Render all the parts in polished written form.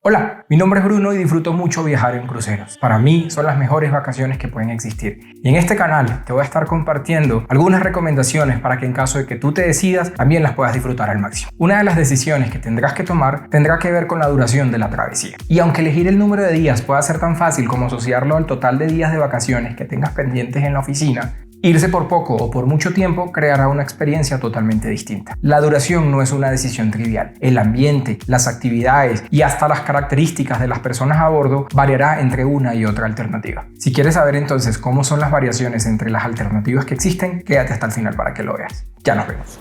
Hola, mi nombre es Bruno y disfruto mucho viajar en cruceros. Para mí son las mejores vacaciones que pueden existir. Y en este canal te voy a estar compartiendo algunas recomendaciones para que en caso de que tú te decidas, también las puedas disfrutar al máximo. Una de las decisiones que tendrás que tomar tendrá que ver con la duración de la travesía. Y aunque elegir el número de días pueda ser tan fácil como asociarlo al total de días de vacaciones que tengas pendientes en la oficina, irse por poco o por mucho tiempo creará una experiencia totalmente distinta. La duración no es una decisión trivial. El ambiente, las actividades y hasta las características de las personas a bordo variará entre una y otra alternativa. Si quieres saber entonces cómo son las variaciones entre las alternativas que existen, quédate hasta el final para que lo veas. Ya nos vemos.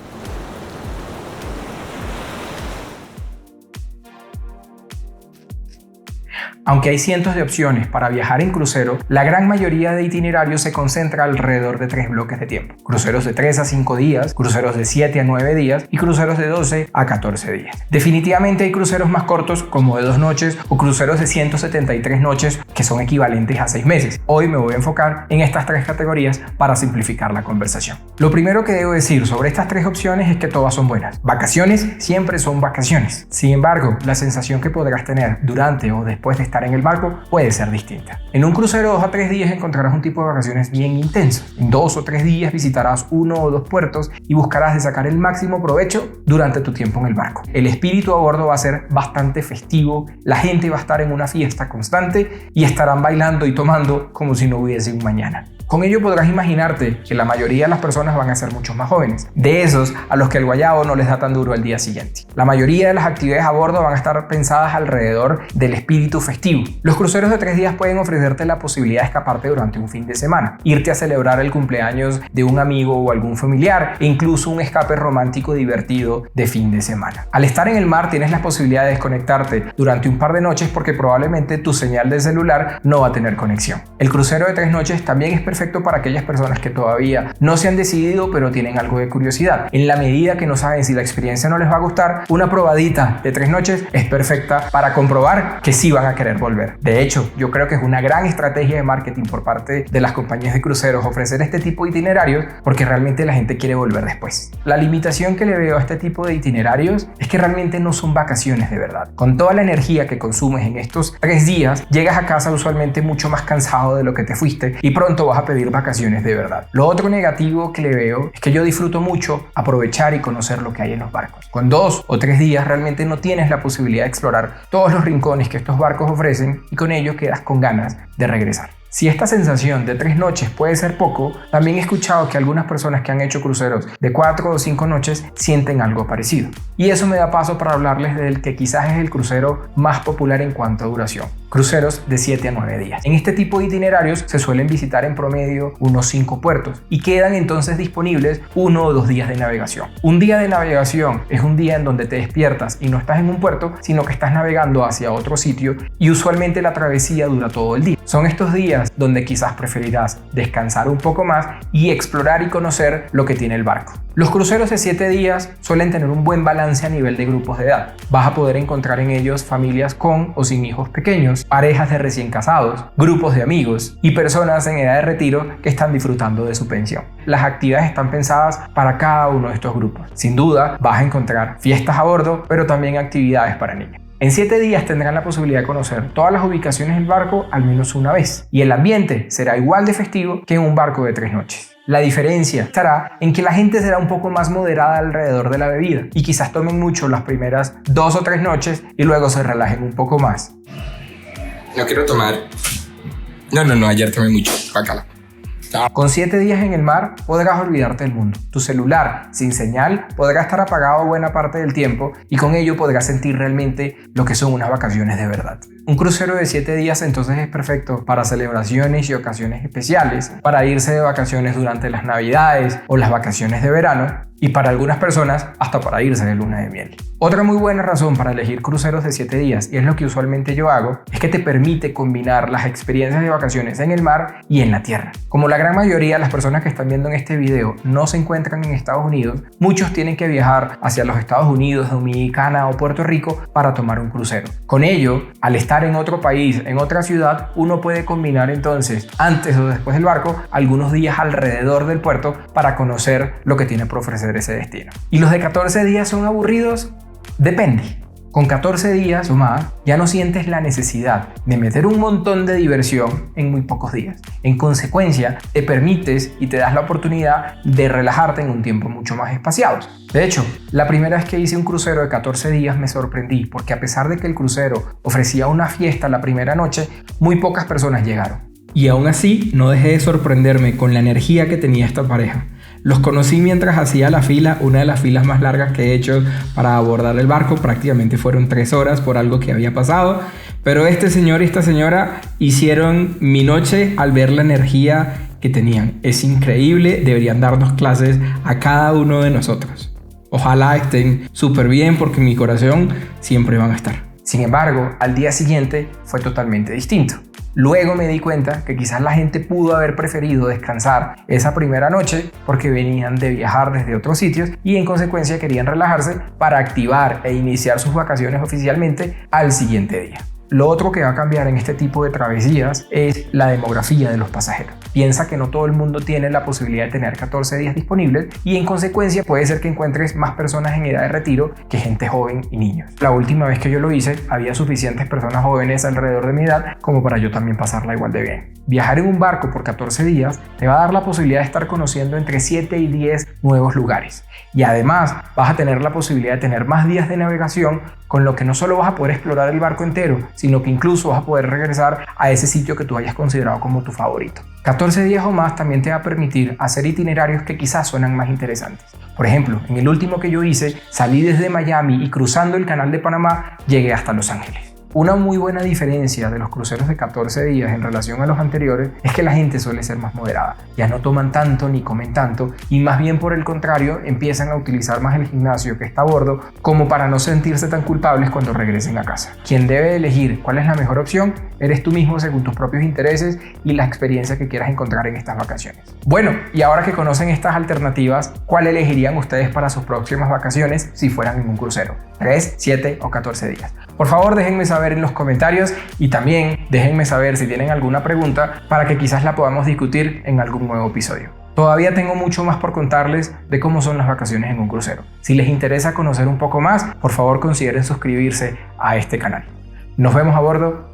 Aunque hay cientos de opciones para viajar en crucero, la gran mayoría de itinerarios se concentra alrededor de 3 bloques de tiempo. Cruceros de 3 a 5 días, cruceros de 7 a 9 días y cruceros de 12 a 14 días. Definitivamente hay cruceros más cortos como de 2 noches o cruceros de 173 noches que son equivalentes a 6 meses. Hoy me voy a enfocar en estas 3 categorías para simplificar la conversación. Lo primero que debo decir sobre estas 3 opciones es que todas son buenas. Vacaciones siempre son vacaciones. Sin embargo, la sensación que podrás tener durante o después de estar en el barco puede ser distinta. En un crucero de 2 a 3 días encontrarás un tipo de vacaciones bien intenso. En 2 o 3 días visitarás 1 o 2 puertos y buscarás de sacar el máximo provecho durante tu tiempo en el barco. El espíritu a bordo va a ser bastante festivo, la gente va a estar en una fiesta constante y estarán bailando y tomando como si no hubiese un mañana. Con ello podrás imaginarte que la mayoría de las personas van a ser muchos más jóvenes, de esos a los que el guayabo no les da tan duro al día siguiente. La mayoría de las actividades a bordo van a estar pensadas alrededor del espíritu festivo. Los cruceros de 3 días pueden ofrecerte la posibilidad de escaparte durante un fin de semana, irte a celebrar el cumpleaños de un amigo o algún familiar e incluso un escape romántico divertido de fin de semana. Al estar en el mar tienes la posibilidad de desconectarte durante un par de noches porque probablemente tu señal de celular no va a tener conexión. El crucero de 3 noches también es perfecto para aquellas personas que todavía no se han decidido pero tienen algo de curiosidad. En la medida que no saben si la experiencia no les va a gustar, una probadita de 3 noches es perfecta para comprobar que sí van a querer volver. De hecho, yo creo que es una gran estrategia de marketing por parte de las compañías de cruceros ofrecer este tipo de itinerarios porque realmente la gente quiere volver después. La limitación que le veo a este tipo de itinerarios es que realmente no son vacaciones de verdad. Con toda la energía que consumes en estos 3 días, llegas a casa usualmente mucho más cansado de lo que te fuiste y pronto vas a pedir vacaciones de verdad. Lo otro negativo que le veo es que yo disfruto mucho aprovechar y conocer lo que hay en los barcos. Con 2 o 3 días realmente no tienes la posibilidad de explorar todos los rincones que estos barcos ofrecen y con ello quedas con ganas de regresar. Si esta sensación de 3 noches puede ser poco, también he escuchado que algunas personas que han hecho cruceros de 4 o 5 noches sienten algo parecido. Y eso me da paso para hablarles del que quizás es el crucero más popular en cuanto a duración. Cruceros de 7 a 9 días. En este tipo de itinerarios se suelen visitar en promedio unos 5 puertos y quedan entonces disponibles 1 o 2 días de navegación. Un día de navegación es un día en donde te despiertas y no estás en un puerto, sino que estás navegando hacia otro sitio y usualmente la travesía dura todo el día. Son estos días donde quizás preferirás descansar un poco más y explorar y conocer lo que tiene el barco. Los cruceros de 7 días suelen tener un buen balance a nivel de grupos de edad. Vas a poder encontrar en ellos familias con o sin hijos pequeños, parejas de recién casados, grupos de amigos y personas en edad de retiro que están disfrutando de su pensión. Las actividades están pensadas para cada uno de estos grupos. Sin duda vas a encontrar fiestas a bordo, pero también actividades para niños. En 7 días tendrán la posibilidad de conocer todas las ubicaciones del barco al menos una vez y el ambiente será igual de festivo que en un barco de 3 noches. La diferencia estará en que la gente será un poco más moderada alrededor de la bebida y quizás tomen mucho las primeras 2 o 3 noches y luego se relajen un poco más. No quiero tomar. No, ayer tomé mucho. Bacala. Con 7 días en el mar podrás olvidarte del mundo. Tu celular sin señal podrá estar apagado buena parte del tiempo y con ello podrás sentir realmente lo que son unas vacaciones de verdad. Un crucero de 7 días entonces es perfecto para celebraciones y ocasiones especiales, para irse de vacaciones durante las navidades o las vacaciones de verano y para algunas personas hasta para irse de luna de miel. Otra muy buena razón para elegir cruceros de 7 días, y es lo que usualmente yo hago, es que te permite combinar las experiencias de vacaciones en el mar y en la tierra. Como la gran mayoría de las personas que están viendo en este video no se encuentran en Estados Unidos, muchos tienen que viajar hacia los Estados Unidos, Dominicana o Puerto Rico para tomar un crucero. Con ello, al estar en otro país, en otra ciudad, uno puede combinar entonces, antes o después del barco, algunos días alrededor del puerto para conocer lo que tiene por ofrecer ese destino. ¿Y los de 14 días son aburridos? Depende. Con 14 días o más, ya no sientes la necesidad de meter un montón de diversión en muy pocos días. En consecuencia, te permites y te das la oportunidad de relajarte en un tiempo mucho más espaciado. De hecho, la primera vez que hice un crucero de 14 días me sorprendí, porque a pesar de que el crucero ofrecía una fiesta la primera noche, muy pocas personas llegaron. Y aún así, no dejé de sorprenderme con la energía que tenía esta pareja. Los conocí mientras hacía la fila, una de las filas más largas que he hecho para abordar el barco. Prácticamente fueron 3 horas por algo que había pasado. Pero este señor y esta señora hicieron mi noche al ver la energía que tenían. Es increíble, deberían darnos clases a cada uno de nosotros. Ojalá estén súper bien, porque en mi corazón siempre van a estar. Sin embargo, al día siguiente fue totalmente distinto. Luego me di cuenta que quizás la gente pudo haber preferido descansar esa primera noche porque venían de viajar desde otros sitios y en consecuencia querían relajarse para activar e iniciar sus vacaciones oficialmente al siguiente día. Lo otro que va a cambiar en este tipo de travesías es la demografía de los pasajeros. Piensa que no todo el mundo tiene la posibilidad de tener 14 días disponibles y en consecuencia puede ser que encuentres más personas en edad de retiro que gente joven y niños. La última vez que yo lo hice, había suficientes personas jóvenes alrededor de mi edad como para yo también pasarla igual de bien. Viajar en un barco por 14 días te va a dar la posibilidad de estar conociendo entre 7 y 10 nuevos lugares. Y además vas a tener la posibilidad de tener más días de navegación, con lo que no solo vas a poder explorar el barco entero, sino que incluso vas a poder regresar a ese sitio que tú hayas considerado como tu favorito. 14 días o más también te va a permitir hacer itinerarios que quizás suenan más interesantes. Por ejemplo, en el último que yo hice, salí desde Miami y cruzando el Canal de Panamá llegué hasta Los Ángeles. Una muy buena diferencia de los cruceros de 14 días en relación a los anteriores es que la gente suele ser más moderada. Ya no toman tanto ni comen tanto y más bien por el contrario empiezan a utilizar más el gimnasio que está a bordo como para no sentirse tan culpables cuando regresen a casa. Quien debe elegir cuál es la mejor opción eres tú mismo según tus propios intereses y la experiencia que quieras encontrar en estas vacaciones. Bueno, y ahora que conocen estas alternativas, ¿cuál elegirían ustedes para sus próximas vacaciones si fueran en un crucero? ¿3, 7 o 14 días? Por favor, déjenme saber en los comentarios y también déjenme saber si tienen alguna pregunta para que quizás la podamos discutir en algún nuevo episodio. Todavía tengo mucho más por contarles de cómo son las vacaciones en un crucero. Si les interesa conocer un poco más, por favor consideren suscribirse a este canal. Nos vemos a bordo.